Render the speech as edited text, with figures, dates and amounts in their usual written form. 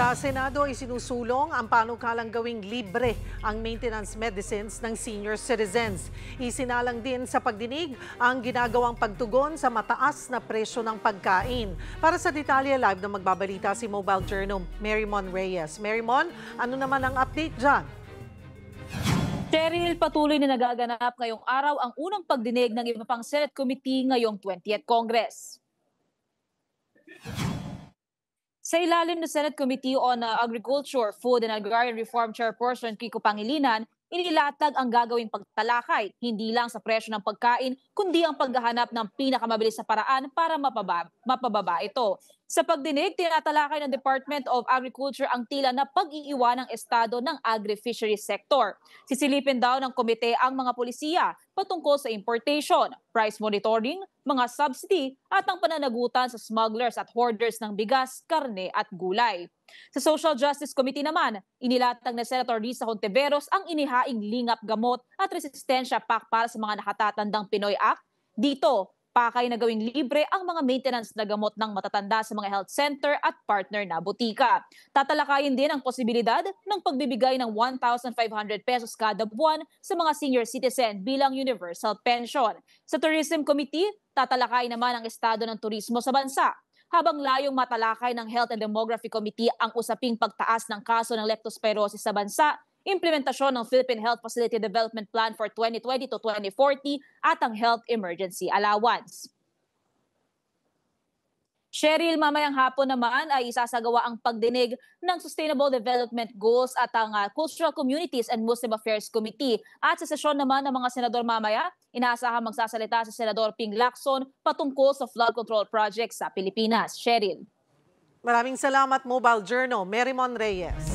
Sa Senado, isinusulong ang panukalang gawing libre ang maintenance medicines ng senior citizens. Isinalang din sa pagdinig ang ginagawang pagtugon sa mataas na presyo ng pagkain. Para sa detalye, live na magbabalita si Mobile Journal Marymon Reyes. Marymon, ano naman ang update dyan? Cheryl, patuloy na nagaganap ngayong araw ang unang pagdinig ng iba pang Senate Committee ngayong 20th Congress. Sa ilalim ng Senate Committee on Agriculture, Food and Agrarian Reform Chairperson Kiko Pangilinan, inilatag ang gagawing pagtalakay hindi lang sa presyo ng pagkain, kundi ang paghahanap ng pinakamabilis na paraan para mapababa ito. Sa pagdinig, tinatalakay ng Department of Agriculture ang tila na pag-iiwan ng estado ng agri-fisheries sector. Sisilipin daw ng komite ang mga polisiya patungkol sa importation, price monitoring, mga subsidy at ang pananagutan sa smugglers at hoarders ng bigas, karne at gulay. Sa Social Justice Committee naman, inilatag na Senator Risa Hontiveros ang inihaing lingap gamot at resistensya pact para sa mga nakatatandang Pinoy Act. Dito, pakay na gawing libre ang mga maintenance na gamot ng matatanda sa mga health center at partner na butika. Tatalakayin din ang posibilidad ng pagbibigay ng 1,500 pesos kada buwan sa mga senior citizen bilang universal pension. Sa Tourism Committee, tatalakayin naman ang estado ng turismo sa bansa. Habang layong matalakay ng Health and Demography Committee ang usaping pagtaas ng kaso ng leptospirosis sa bansa, implementasyon ng Philippine Health Facility Development Plan for 2020 to 2040 at ang Health Emergency Allowance. Cheryl, mamayang hapon naman ay isasagawa ang pagdinig ng Sustainable Development Goals at ang Cultural Communities and Muslim Affairs Committee. At sa sesyon naman ng mga senador mamaya, inaasahan magsasalita si Senador Ping Lacson patungkol sa flood control project sa Pilipinas. Cheryl. Maraming salamat, Mobile Journal Marymon Reyes.